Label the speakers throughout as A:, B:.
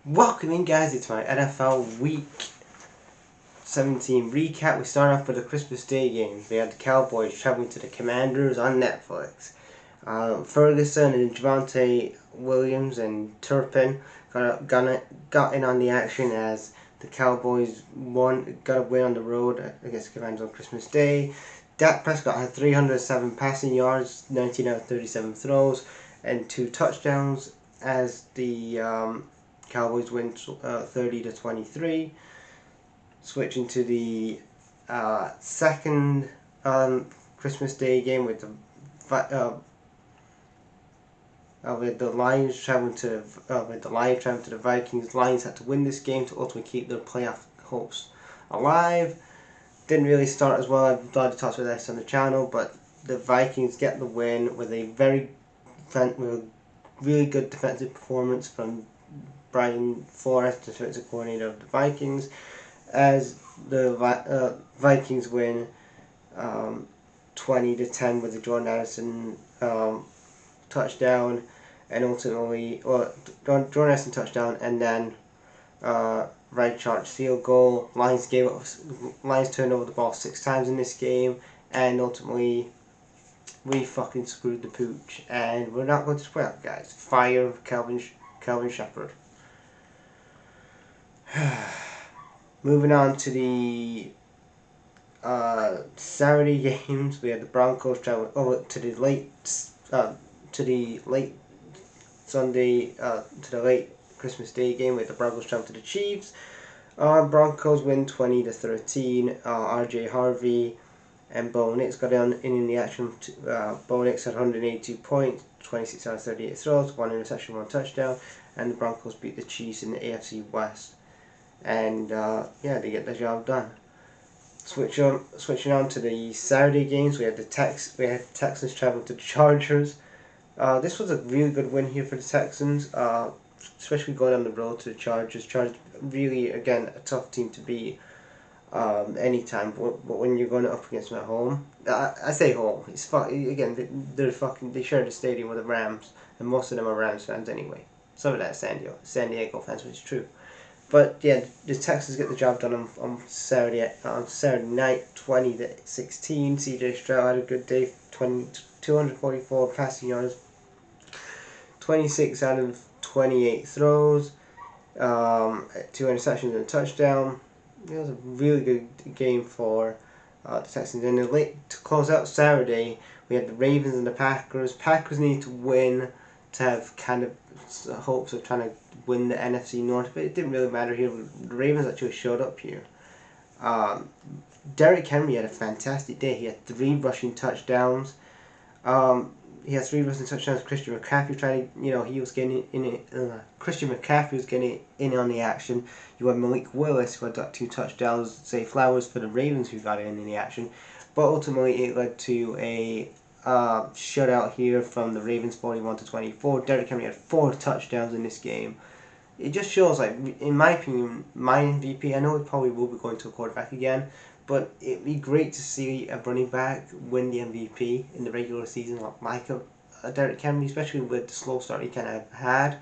A: Welcome in, guys. It's my NFL Week 17 recap. We start off with the Christmas Day games. We had the Cowboys traveling to the Commanders on Netflix. Ferguson and Javonte Williams and Turpin got in on the action as the Cowboys got a win on the road against the Commanders on Christmas Day. Dak Prescott had 307 passing yards, 19 out of 37 throws, and 2 touchdowns as the Cowboys win 30-23. Switching to the second Christmas Day game with the Lions traveling to the Vikings. Lions had to win this game to ultimately keep their playoff hopes alive. Didn't really start as well. I've tried to talk about this on the channel, but the Vikings get the win with a really good defensive performance from Brian Flores, defensive coordinator of the Vikings, as the Vikings win 20-10 with the Jordan Addison touchdown, and ultimately, Jordan Addison touchdown, and then right charge field goal. Lions turned over the ball 6 times in this game, and ultimately we fucking screwed the pooch, and we're not going to the playoffs, guys. Fire Calvin Shepherd. Moving on to the Saturday games, we had the Broncos travel over to the late Sunday to the late Christmas Day game with the Broncos travel to the Chiefs. Broncos win 20-13. R.J. Harvey and Bo Nix got in the action. Bo Nix had 182 points, 26 out of 38 throws, 1 interception, 1 touchdown, and the Broncos beat the Chiefs in the AFC West. And they get the job done. Switching on to the Saturday games, we had Texans traveling to the Chargers. This was a really good win here for the Texans, especially going on the road to the Chargers. Chargers really, again, a tough team to beat anytime, but when you're going up against them at home, I say home, it's they share the stadium with the Rams, and most of them are Rams fans anyway. Some of that San Diego fans, which is true. But yeah, the Texans get the job done on Saturday night, 20-16. CJ Stroud had a good day, 244 passing yards, 26 out of 28 throws, 2 interceptions and a touchdown. It was a really good game for the Texans. And to close out Saturday, we had the Ravens and the Packers. Packers need to win to have kind of hopes of trying to win the NFC North, but it didn't really matter here. The Ravens actually showed up here. Derrick Henry had a fantastic day. He had 3 rushing touchdowns. Christian McCaffrey Christian McCaffrey was getting in on the action. You had Malik Willis, who had got 2 touchdowns. Zay Flowers for the Ravens, who got in the action. But ultimately, it led to a shutout here from the Ravens, 41-24. Derrick Henry had 4 touchdowns in this game. It just shows, like, in my opinion, my MVP, I know he probably will be going to a quarterback again, but it'd be great to see a running back win the MVP in the regular season like Derrick Henry, especially with the slow start he kind of had,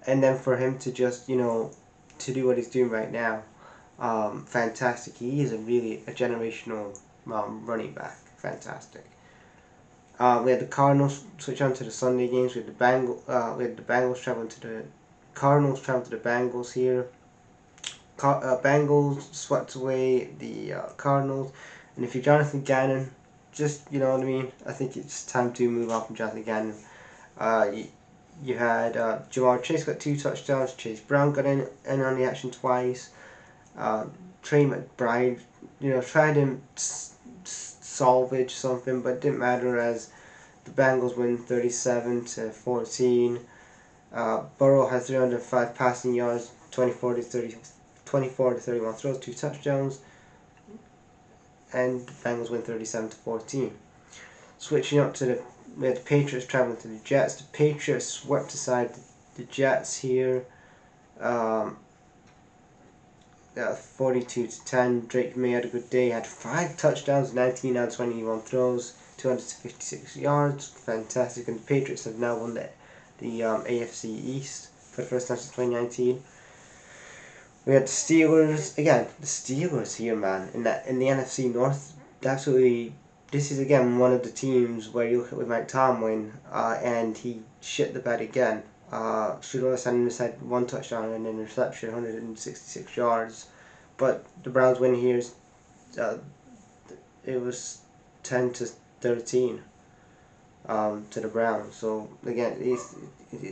A: and then for him to just, to do what he's doing right now, fantastic. He is really a generational running back. Fantastic. We had the Cardinals switch on to the Sunday games. We had the Bengals traveling to the Cardinals traveling to the Bengals here. Bengals swept away the Cardinals, and if you're Jonathan Gannon, just, you know what I mean, I think it's time to move on from Jonathan Gannon. You had Ja'Marr Chase got 2 touchdowns. Chase Brown got in on the action twice. Trey McBride, tried to salvage something, but it didn't matter as the Bengals win 37-14. Burrow had 305 passing yards, 24 to 31 throws, 2 touchdowns, and the Bengals win 37-14. Switching up to we had the Patriots traveling to the Jets. The Patriots swept aside the Jets here, 42-10. Drake May had a good day. Had 5 touchdowns, 19 out of 21 throws, 256 yards. Fantastic. And the Patriots have now won the AFC East for the first time since 2019. We had the Steelers again. The Steelers here, man, in the NFC North. Absolutely, this is again one of the teams where you look at with Mike Tomlin, and he shit the bed again. Shedeur Sanders had one touchdown and an interception, 166 yards, but the Browns win here. Uh, it was 10-13 to the Browns. So again,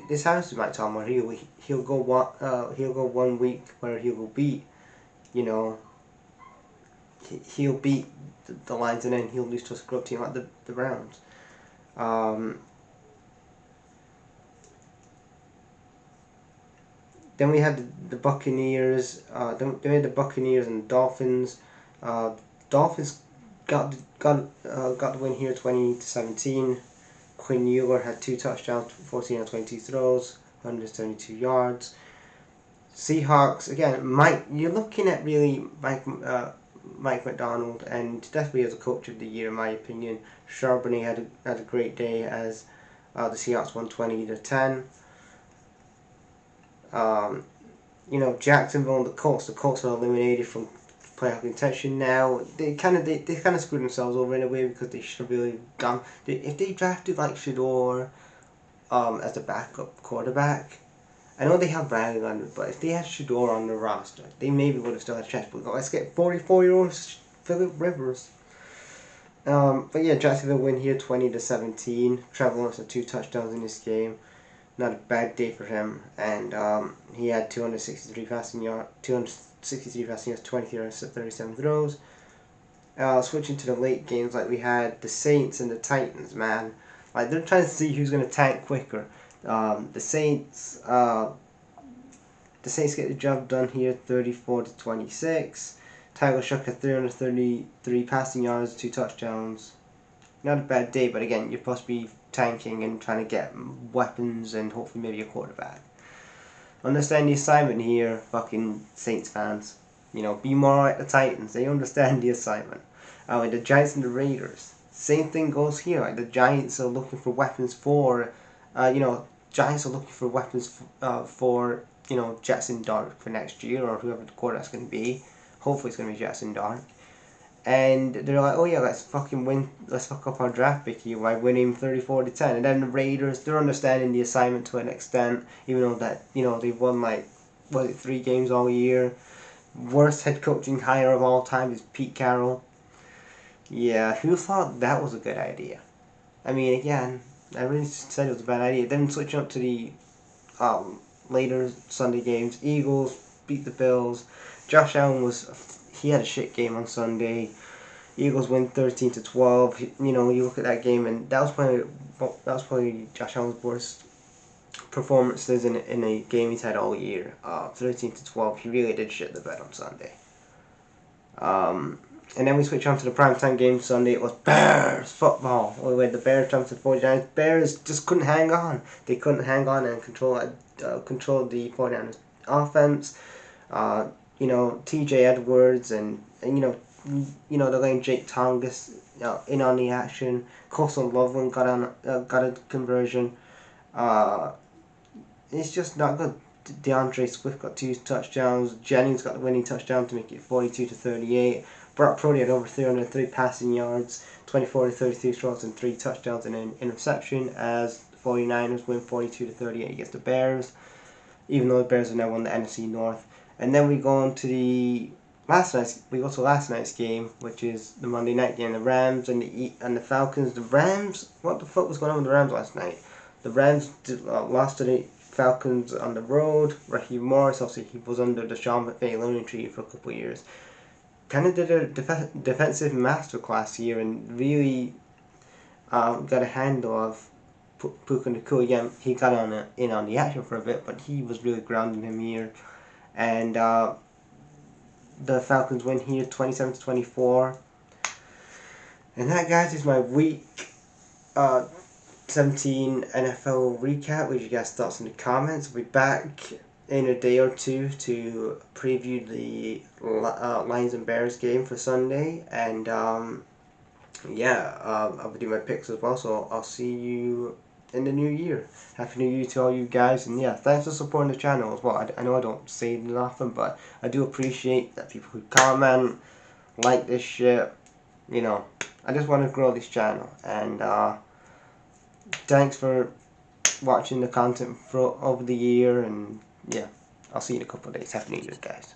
A: this happens to Mike Tomlin. He'll go one week where he will beat, you know, he'll beat the Lions and then he'll lose to a scrub team like the Browns. Then we had the Buccaneers. Then we had the Buccaneers and the Dolphins. Dolphins got the win here, 20-17. Quinn Ewers had 2 touchdowns, 14 on 22 throws, 172 yards. Seahawks again. You're looking at really Mike Macdonald, and definitely as a coach of the year in my opinion. Charbonnet had a great day as the Seahawks won 20-10. Jacksonville and the Colts. The Colts are eliminated from playoff contention now. They kind of screwed themselves over in a way because they should have really gone. If they drafted like Shedeur as a backup quarterback, I know they have Riley Leonard, but if they had Shedeur on the roster, they maybe would have still had a chance. But let's get 44-year-old Philip Rivers. But yeah, Jacksonville win here 20-17. Trevor Lawrence had 2 touchdowns in this game. Not a bad day for him, and he had 263 passing yards, 23 throws. Switching to the late games, like we had the Saints and the Titans, man. Like they're trying to see who's going to tank quicker. The Saints get the job done here, 34-26. Tyler Shough had 333 passing yards, 2 touchdowns. Not a bad day, but again, you're supposed to be tanking and trying to get weapons and hopefully maybe a quarterback. Understand the assignment here, fucking Saints fans. Be more like the Titans. They understand the assignment. Like the Giants and the Raiders. Same thing goes here. Like the Giants are looking for weapons for, Giants are looking for weapons for Jackson Dart for next year or whoever the quarterback's going to be. Hopefully it's going to be Jackson Dart. And they're like, oh yeah, let's fucking win, let's fuck up our draft pick here by winning 34-10. And then the Raiders, they're understanding the assignment to an extent, even though that, they've won 3 games all year. Worst head coaching hire of all time is Pete Carroll. Yeah, who thought that was a good idea? I mean, again, I really said it was a bad idea. Then switching up to the later Sunday games, Eagles beat the Bills. Josh Allen he had a shit game on Sunday. Eagles win 13-12. You look at that game, and that was probably Josh Allen's worst performances in a game he's had all year. 13-12. He really did shit the bed on Sunday. And then we switch on to the primetime game Sunday. It was Bears football. We had the Bears jumped to the 49ers. Bears just couldn't hang on. They couldn't hang on and control the 49ers offense. T.J. Edwards and the lane Jake Tongas in on the action. Colson Loveland got a conversion. It's just not good. DeAndre Swift got 2 touchdowns. Jennings got the winning touchdown to make it 42-38. Brock Purdy had over 303 passing yards, 24-33 throws and 3 touchdowns and an interception as the 49ers win 42-38 against the Bears, even though the Bears have now won the NFC North. And then we go on to last night's game, which is the Monday night game, the Rams and the Falcons. The Rams, what the fuck was going on with the Rams last night? The Rams lost to the Falcons on the road. Raheem Morris, obviously he was under the Sean McVay learning tree for a couple of years. Kind of did a defensive masterclass here and really got a handle of Puka Nacua. Again, he got in on the action for a bit, but he was really grounding him here. And the Falcons win here 27-24. And that, guys, is my week 17 NFL recap. Leave your guys' thoughts in the comments. I'll be back in a day or two to preview the Lions and Bears game for Sunday. And I'll be doing my picks as well. So I'll see you in the new year. Happy New Year to all you guys, and yeah, thanks for supporting the channel as well. I know I don't say it often, but I do appreciate that people who comment, like this shit. You know, I just want to grow this channel, and thanks for watching the content for over the year, and yeah, I'll see you in a couple of days. Happy New Year, guys.